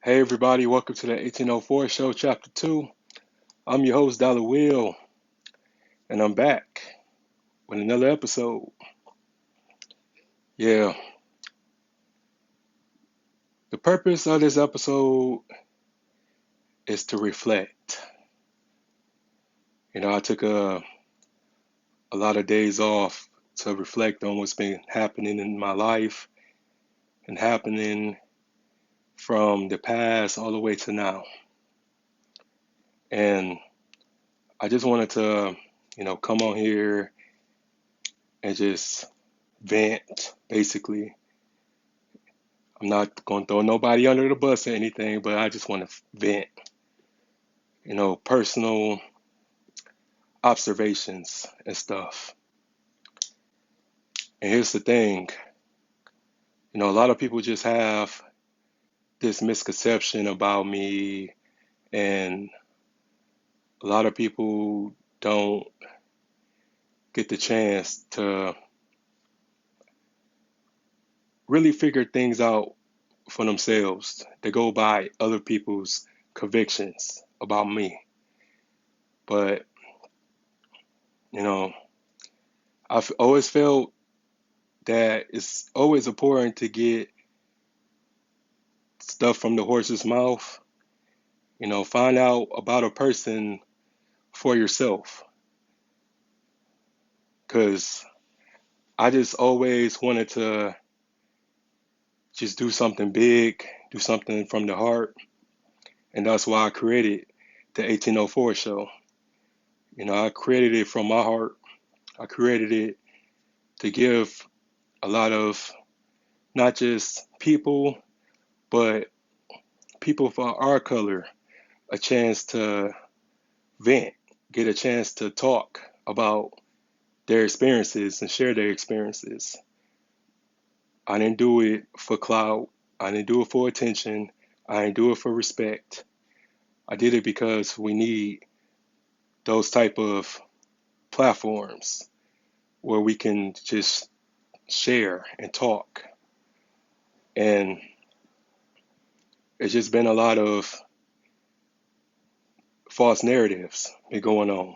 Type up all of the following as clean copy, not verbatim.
Hey everybody, welcome to the 1804 Show, Chapter 2. I'm your host, Dollar Will, and I'm back with another episode. Yeah, the purpose of this episode is to reflect. I took a lot of days off to reflect on what's been happening in my life and happening from the past all the way to now. And I just wanted to, come on here and just vent, basically. I'm not going to throw nobody under the bus or anything, but I just want to vent, personal observations and stuff. And here's the thing, a lot of people just have this misconception about me, and a lot of people don't get the chance to really figure things out for themselves. They go by other people's convictions about me. But, you know, I've always felt that it's always important to get stuff from the horse's mouth. Find out about a person for yourself. Because I just always wanted to just do something big, do something from the heart. And that's why I created the 1804 show. I created it from my heart. I created it to give a lot of not just people, but people for our color a chance to vent, get a chance to talk about their experiences and share their experiences. I didn't do it for clout. I didn't do it for attention. I didn't do it for respect. I did it because we need those type of platforms where we can just share and talk. And it's just been a lot of false narratives been going on.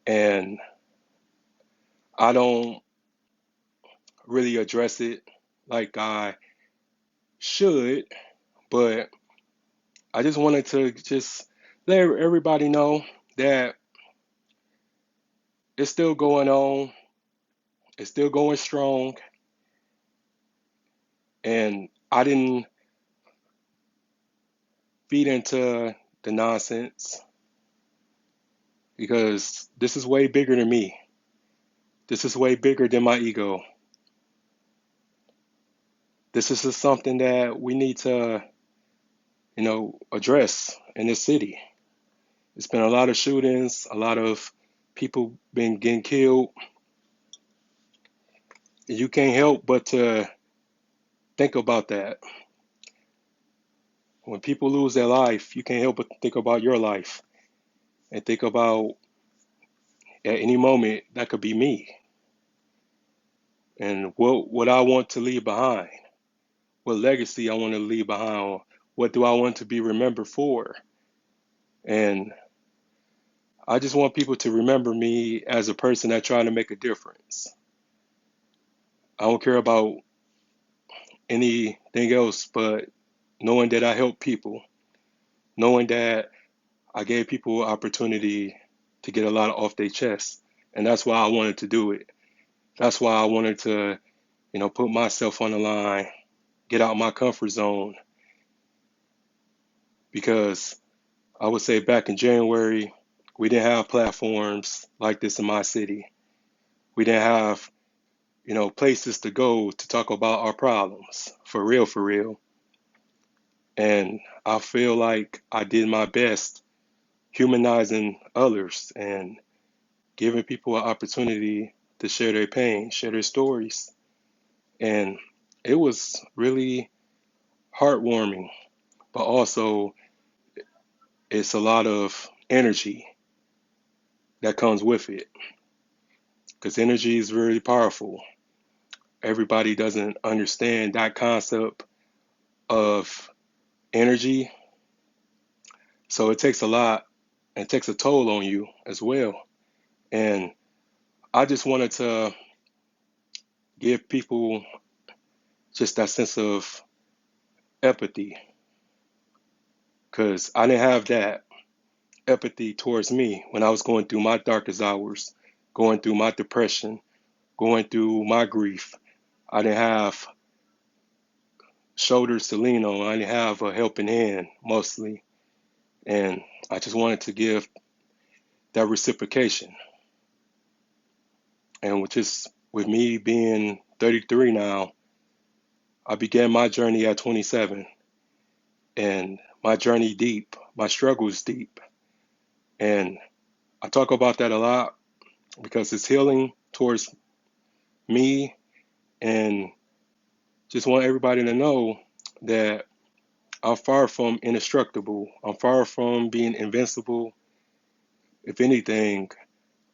And I don't really address it like I should, but I just wanted to just let everybody know that it's still going on. It's still going strong. And I didn't feed into the nonsense because this is way bigger than me. This is way bigger than my ego. This is just something that we need to, address in this city. It's been a lot of shootings, a lot of people been getting killed. You can't help but to think about that. When people lose their life, you can't help but think about your life and think about at any moment that could be me and what I want to leave behind, what legacy I want to leave behind, what do I want to be remembered for. And I just want people to remember me as a person that tried to make a difference. I don't care about anything else but knowing that I help people, knowing that I gave people opportunity to get a lot off their chest. And that's why I wanted to do it. That's why I wanted to, put myself on the line, get out my comfort zone. Because I would say back in January, we didn't have platforms like this in my city. We didn't have, places to go to talk about our problems for real, for real. And I feel like I did my best humanizing others and giving people an opportunity to share their pain, share their stories. And it was really heartwarming, but also it's a lot of energy that comes with it because energy is really powerful. Everybody doesn't understand that concept of energy. So it takes a lot and it takes a toll on you as well. And I just wanted to give people just that sense of empathy because I didn't have that empathy towards me when I was going through my darkest hours, going through my depression, going through my grief. I didn't have shoulders to lean on. I didn't have a helping hand mostly. And I just wanted to give that reciprocation. And with me being 33 now, I began my journey at 27. And my journey deep, my struggles deep. And I talk about that a lot because it's healing towards me and just want everybody to know that I'm far from indestructible. I'm far from being invincible. If anything,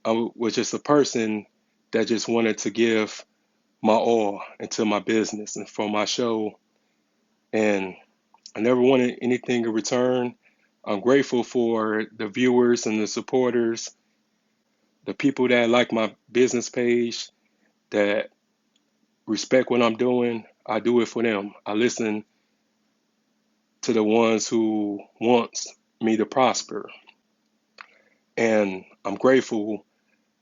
I was just a person that just wanted to give my all into my business and for my show. And I never wanted anything in return. I'm grateful for the viewers and the supporters, the people that like my business page, that respect what I'm doing. I do it for them. I listen to the ones who wants me to prosper. And I'm grateful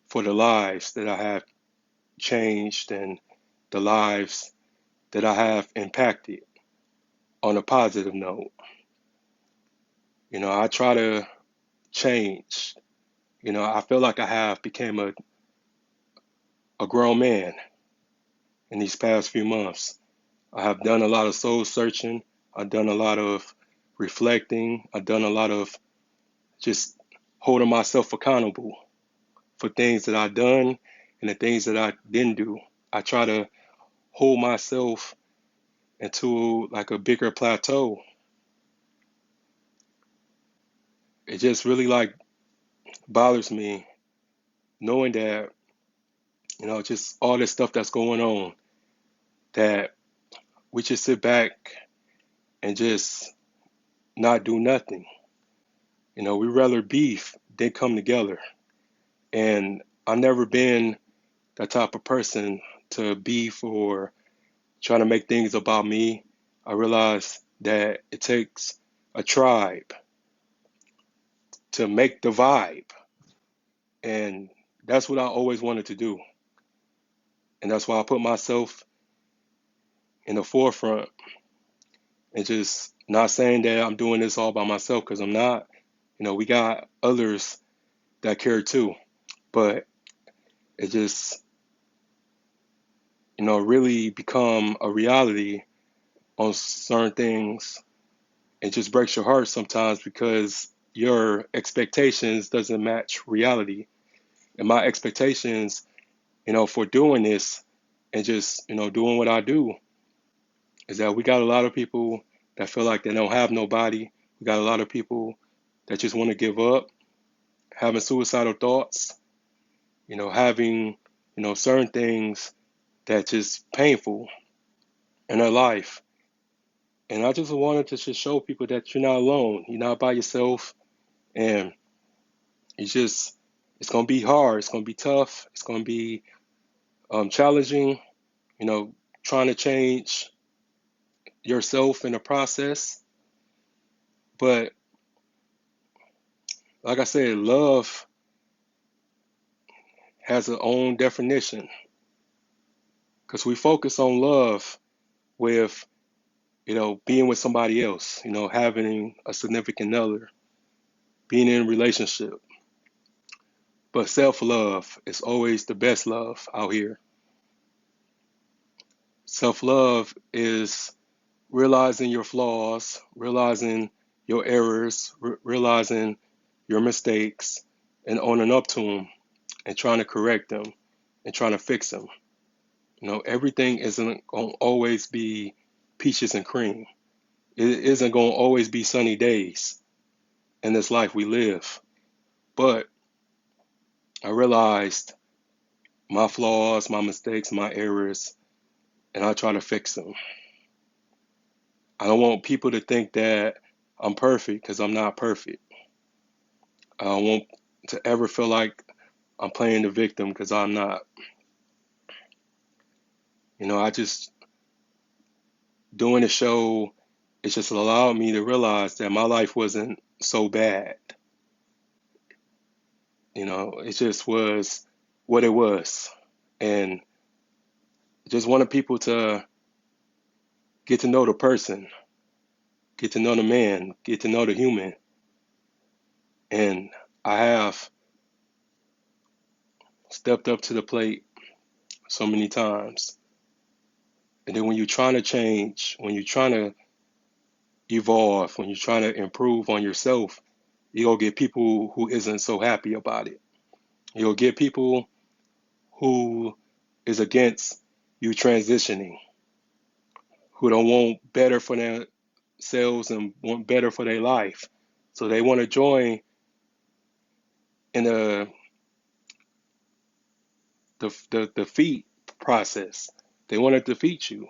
for the lives that I have changed and the lives that I have impacted on a positive note. I try to change. I feel like I have became a grown man in these past few months. I have done a lot of soul searching. I've done a lot of reflecting. I've done a lot of just holding myself accountable for things that I've done and the things that I didn't do. I try to hold myself into like a bigger plateau. It just really like bothers me knowing that, just all this stuff that's going on, that we just sit back and just not do nothing. We rather beef than come together. And I've never been that type of person to beef or trying to make things about me. I realize that it takes a tribe to make the vibe. And that's what I always wanted to do. And that's why I put myself in the forefront and just not saying that I'm doing this all by myself because I'm not. We got others that care too. But it just, really become a reality on certain things. It just breaks your heart sometimes because your expectations doesn't match reality. And my expectations, for doing this and just, doing what I do is that we got a lot of people that feel like they don't have nobody. We got a lot of people that just want to give up, having suicidal thoughts, having, certain things that just painful in their life. And I just wanted to just show people that you're not alone. You're not by yourself. And it's going to be hard. It's going to be tough. It's going to be challenging, you know, trying to change yourself in the process. But like I said, love has its own definition because we focus on love with, being with somebody else, having a significant other, being in a relationship. But self-love is always the best love out here. Self-love is realizing your flaws, realizing your errors, realizing your mistakes, and owning up to them and trying to correct them and trying to fix them. Everything isn't going to always be peaches and cream. It isn't going to always be sunny days in this life we live. But I realized my flaws, my mistakes, my errors, and I try to fix them. I don't want people to think that I'm perfect because I'm not perfect. I don't want to ever feel like I'm playing the victim because I'm not. I just doing the show, it just allowed me to realize that my life wasn't so bad. It just was what it was. And just wanted people to get to know the person, get to know the man, get to know the human. And I have stepped up to the plate so many times. And then when you're trying to change, when you're trying to evolve, when you're trying to improve on yourself, you'll get people who isn't so happy about it. You'll get people who is against you transitioning, who don't want better for themselves and want better for their life. So they want to join in the defeat process. They want to defeat you.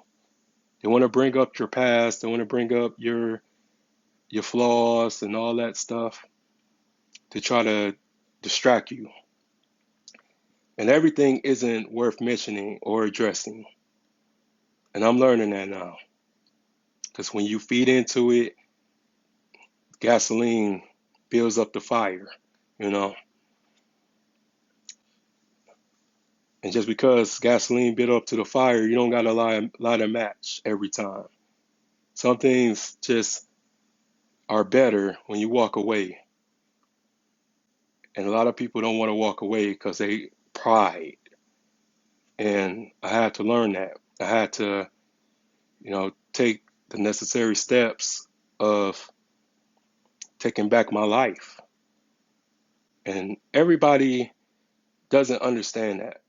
They want to bring up your past. They want to bring up your flaws and all that stuff to try to distract you. And everything isn't worth mentioning or addressing. And I'm learning that now. Because when you feed into it, gasoline builds up the fire, you know. And just because gasoline build up to the fire, you don't got to light a match every time. Some things just are better when you walk away. And a lot of people don't want to walk away because they pride. And I had to learn that. I had to, take the necessary steps of taking back my life. And everybody doesn't understand that.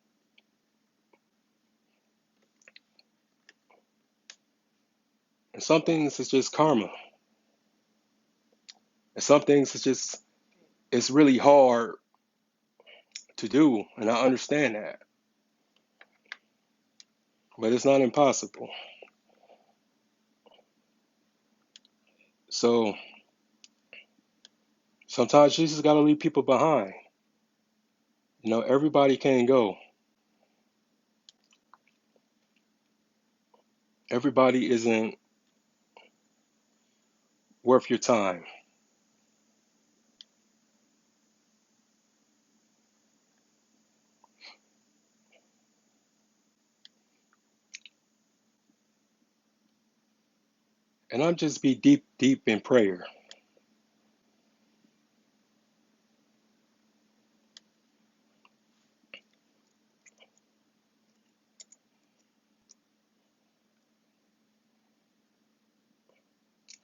And some things is just karma. And some things it's really hard to do. And I understand that. But it's not impossible. So sometimes you just got to leave people behind. Everybody can't go. Everybody isn't worth your time. And I'm just be deep, deep in prayer.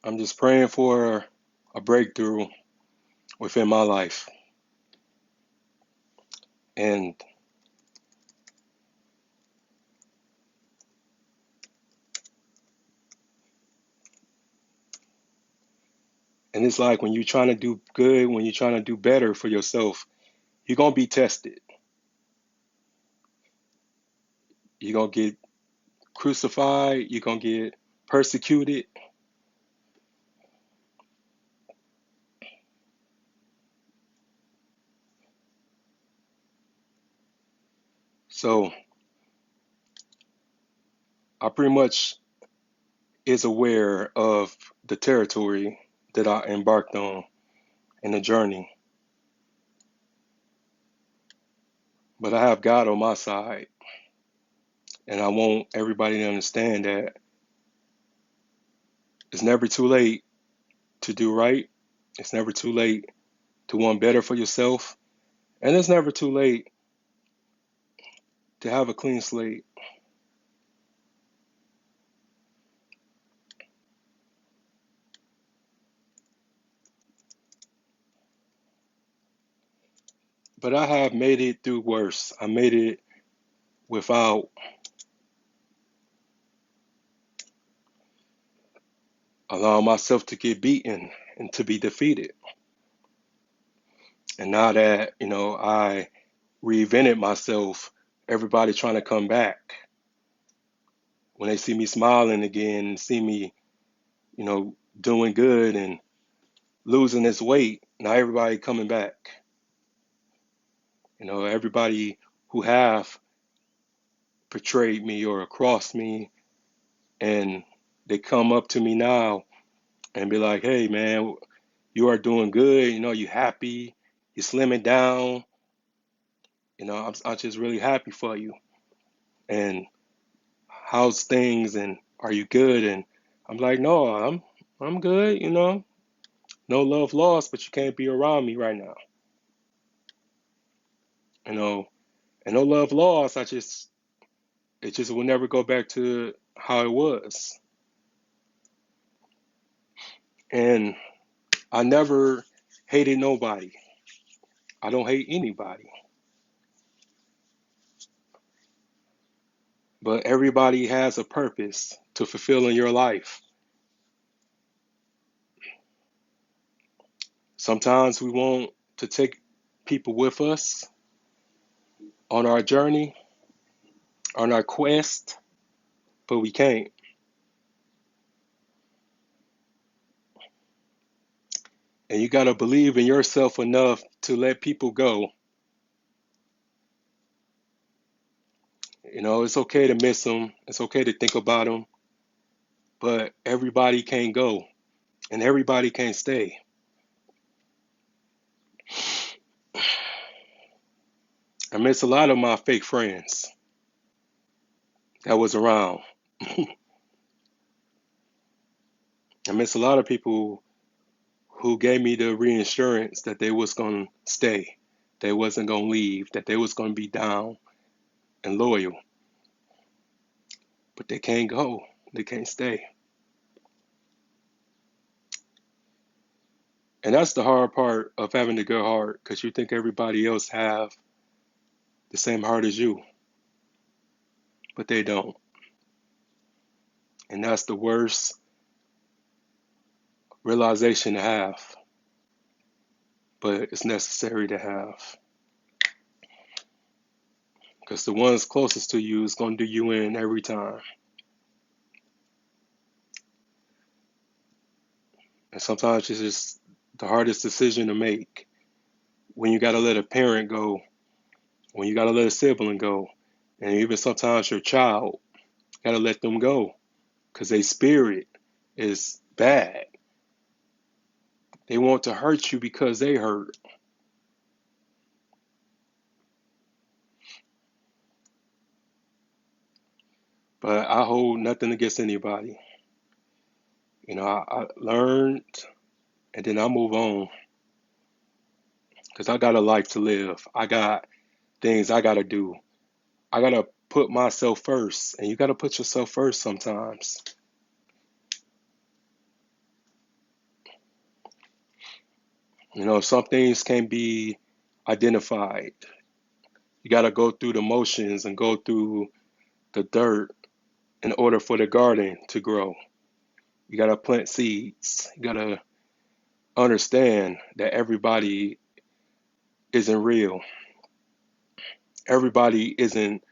I'm just praying for a breakthrough within my life. And it's like when you're trying to do good, when you're trying to do better for yourself, you're going to be tested. You're going to get crucified. You're going to get persecuted. So I pretty much is aware of the territory that I embarked on in the journey. But I have God on my side. And I want everybody to understand that it's never too late to do right. It's never too late to want better for yourself. And it's never too late to have a clean slate. But I have made it through worse. I made it without allowing myself to get beaten and to be defeated. And now that, I reinvented myself, everybody trying to come back. When they see me smiling again, see me doing good and losing his weight. Now everybody coming back. Everybody who have portrayed me or crossed me, and they come up to me now and be like, "Hey, man, you are doing good. You happy. You're slimming down. I'm just really happy for you. And how's things? And are you good?" And I'm like, "No, I'm good. No love lost, but you can't be around me right now. You know, and no love lost. It just will never go back to how it was. And I never hated nobody. I don't hate anybody. But everybody has a purpose to fulfill in your life. Sometimes we want to take people with us on our journey, on our quest, but we can't. And you got to believe in yourself enough to let people go. It's okay to miss them. It's okay to think about them, but everybody can't go and everybody can't stay. I miss a lot of my fake friends that was around. I miss a lot of people who gave me the reassurance that they was going to stay, they wasn't going to leave, that they was going to be down and loyal, but they can't go. They can't stay. And that's the hard part of having a good heart, because you think everybody else have the same heart as you, but they don't. And that's the worst realization to have, but it's necessary to have, because the ones closest to you is going to do you in every time. And sometimes it's just the hardest decision to make, when you got to let a parent go, when you got to let a sibling go, and even sometimes your child, got to let them go because their spirit is bad. They want to hurt you because they hurt. But I hold nothing against anybody. I learned, and then I move on, because I got a life to live. I got things I got to do. I got to put myself first, and you got to put yourself first sometimes. Some things can be identified. You got to go through the motions and go through the dirt in order for the garden to grow. You got to plant seeds. You got to understand that everybody isn't real. Everybody isn't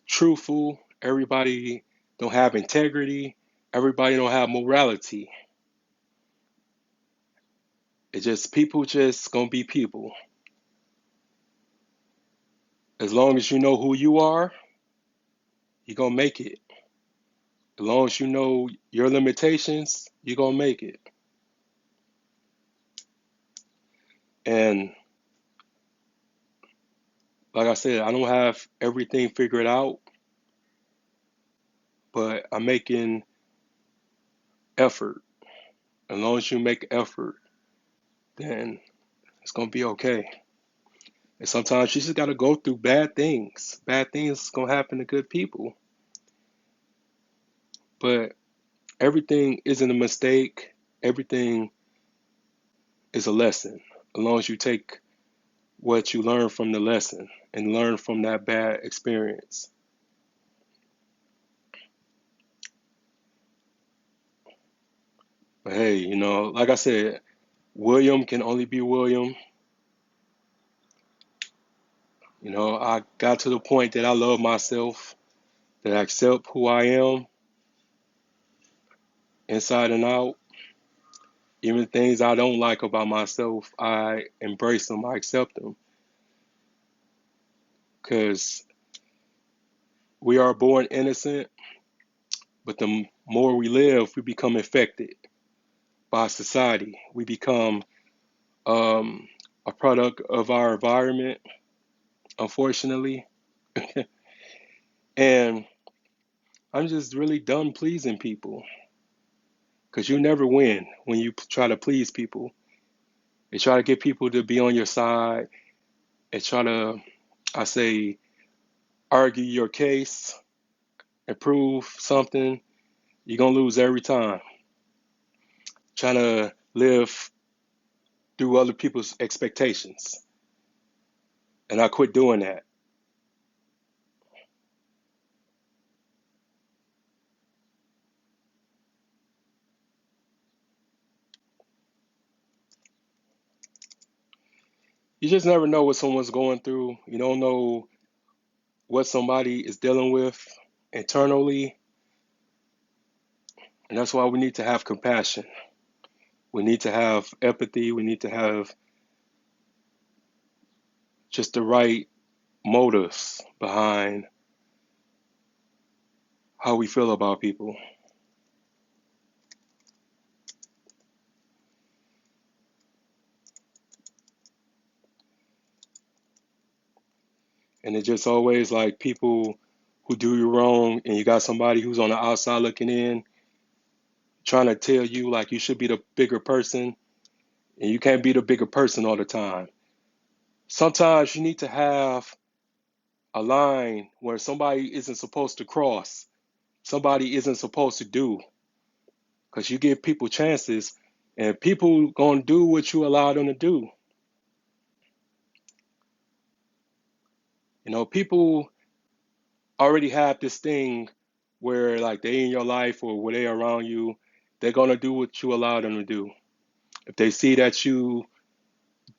truthful. Everybody don't have integrity. Everybody don't have morality. It's just people just gonna be people. As long as you know who you are, you're gonna make it. As long as you know your limitations, you're gonna make it. And like I said, I don't have everything figured out, but I'm making effort. As long as you make effort, then it's gonna be okay. And sometimes you just gotta go through bad things. Bad things gonna happen to good people. But everything isn't a mistake. Everything is a lesson. As long as you take what you learn from the lesson and learn from that bad experience. But hey, like I said, William can only be William. I got to the point that I love myself, that I accept who I am, inside and out. Even things I don't like about myself, I embrace them, I accept them. Because we are born innocent, but the more we live, we become infected by society. We become um, a product of our environment, unfortunately. And I'm just really done pleasing people because you never win when you try to please people. You try to get people to be on your side and try to, I say, argue your case and prove something. You're going to lose every time. Trying to live through other people's expectations. And I quit doing that. You just never know what someone's going through. You don't know what somebody is dealing with internally. And that's why we need to have compassion. We need to have empathy. We need to have just the right motives behind how we feel about people. And it's just always like people who do you wrong, and you got somebody who's on the outside looking in, trying to tell you like you should be the bigger person, and you can't be the bigger person all the time. Sometimes you need to have a line where somebody isn't supposed to cross, somebody isn't supposed to do, because you give people chances, and people gonna do what you allow them to do. People already have this thing where like they in your life or where they around you, they're gonna do what you allow them to do. If they see that you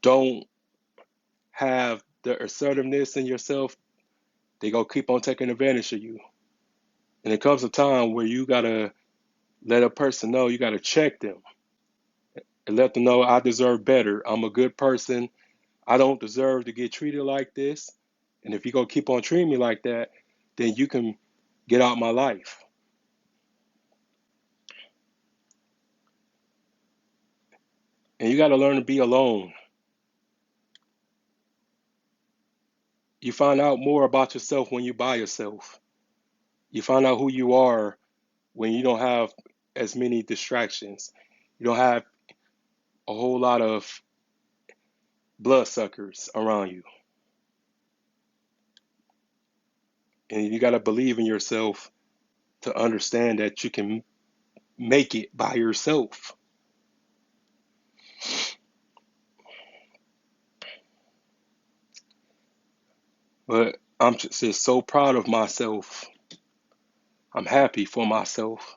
don't have the assertiveness in yourself, they gonna keep on taking advantage of you. And it comes a time where you gotta let a person know, you gotta check them and let them know I deserve better. I'm a good person. I don't deserve to get treated like this. And if you gonna keep on treating me like that, then you can get out my life. And you gotta learn to be alone. You find out more about yourself when you're by yourself. You find out who you are when you don't have as many distractions. You don't have a whole lot of bloodsuckers around you. And you got to believe in yourself to understand that you can make it by yourself. But I'm just so proud of myself. I'm happy for myself.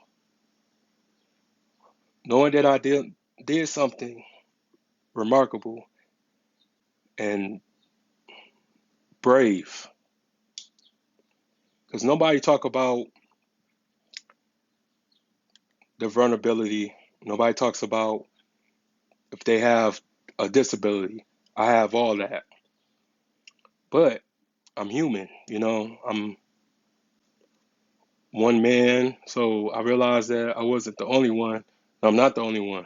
Knowing that I did something remarkable and brave. Because nobody talk about the vulnerability. Nobody talks about if they have a disability. I have all that. But I'm human. I'm one man, so I realized that I wasn't the only one. I'm not the only one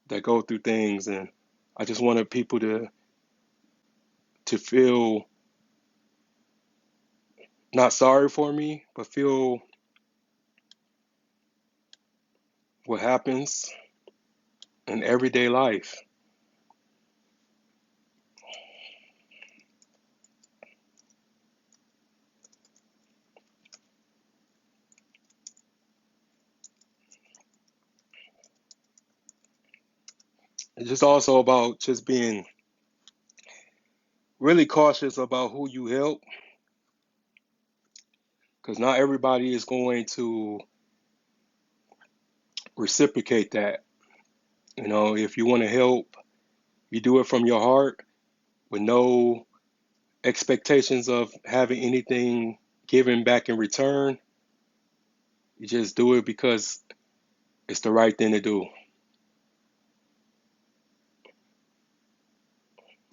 that go through things, and I just wanted people to feel not sorry for me, but feel what happens in everyday life. It's just also about just being really cautious about who you help, because not everybody is going to reciprocate that. If you want to help, you do it from your heart with no expectations of having anything given back in return. You just do it because It's the right thing to do.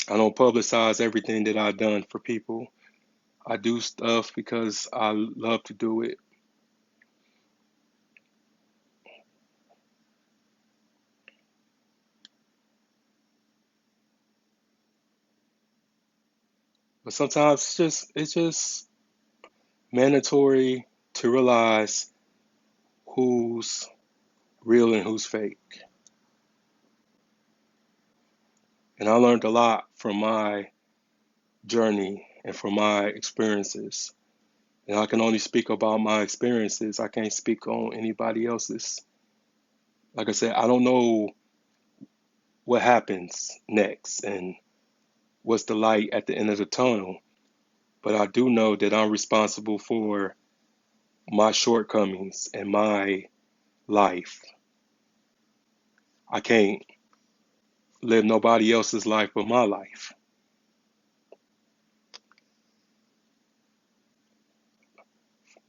I don't publicize everything that I've done for people. I do stuff because I love to do it. But sometimes it's just mandatory to realize who's real and who's fake. And I learned a lot from my journey and from my experiences. And I can only speak about my experiences. I can't speak on anybody else's. Like I said, I don't know what happens next and what's the light at the end of the tunnel, but I do know that I'm responsible for my shortcomings and my life. I can't live nobody else's life but my life.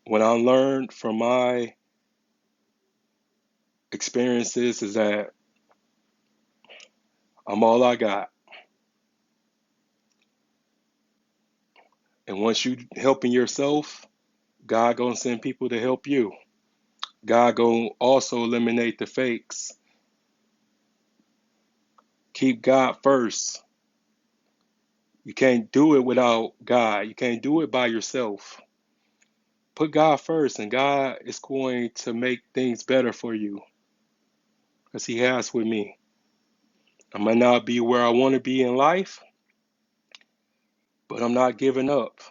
What I learned from my experiences is that I'm all I got. And once you helping yourself, God gonna send people to help you. God gonna also eliminate the fakes. Keep God first. You can't do it without God. You can't do it by yourself. Put God first, and God is going to make things better for you, because He has with me. I might not be where I want to be in life, but I'm not giving up.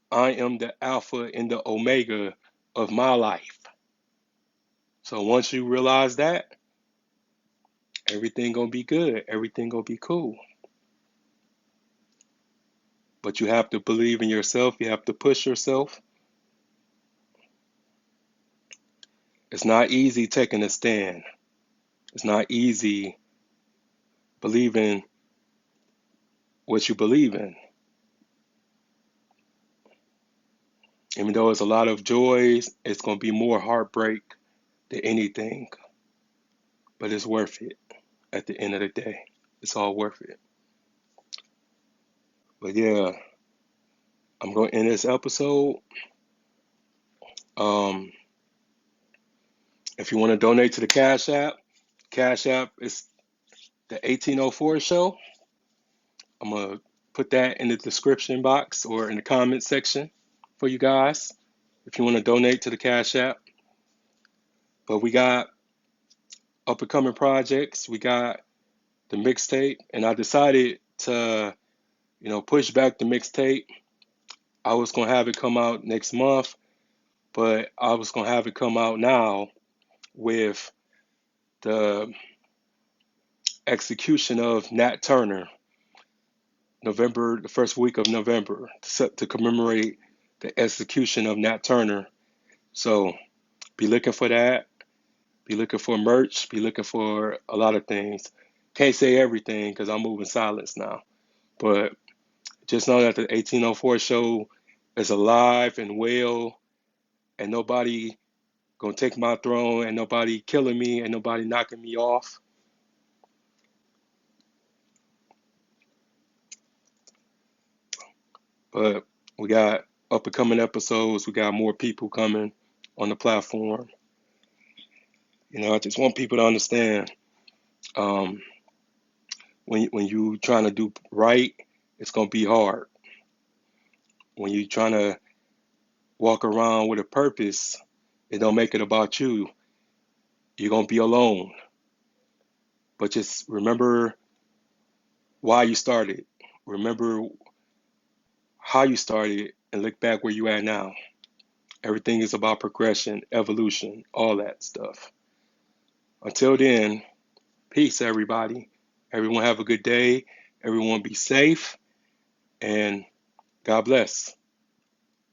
I am the Alpha and the Omega of my life. So once you realize that, everything gonna be good. Everything gonna be cool. But you have to believe in yourself. You have to push yourself. It's not easy taking a stand. It's not easy believing what you believe in. Even though it's a lot of joys, it's gonna be more heartbreak than anything. But it's worth it at the end of the day. It's all worth it. But yeah, I'm gonna end this episode. Um, if you want to donate to the Cash App is the 1804 show. I'm gonna put that in the description box or in the comment section for you guys if you want to donate to the Cash App. But we got up and coming projects. We got the mixtape, and I decided to, push back the mixtape. I was gonna have it come out next month, but I was gonna have it come out now with the execution of Nat Turner, November, the first week of November, to commemorate the execution of Nat Turner. So be looking for that. Be looking for merch. Be looking for a lot of things. Can't say everything because I'm moving silence now. But just know that the 1804 show is alive and well, and nobody gonna take my throne, and nobody killing me, and nobody knocking me off. But we got up and coming episodes. We got more people coming on the platform. I just want people to understand, um, when you trying to do right, it's gonna be hard. When you trying to walk around with a purpose, it don't make it about you. You're gonna be alone. But just remember why you started. Remember how you started and look back where you at now. Everything is about progression, evolution, all that stuff. Until then, peace, everybody. Everyone have a good day. Everyone be safe, and God bless.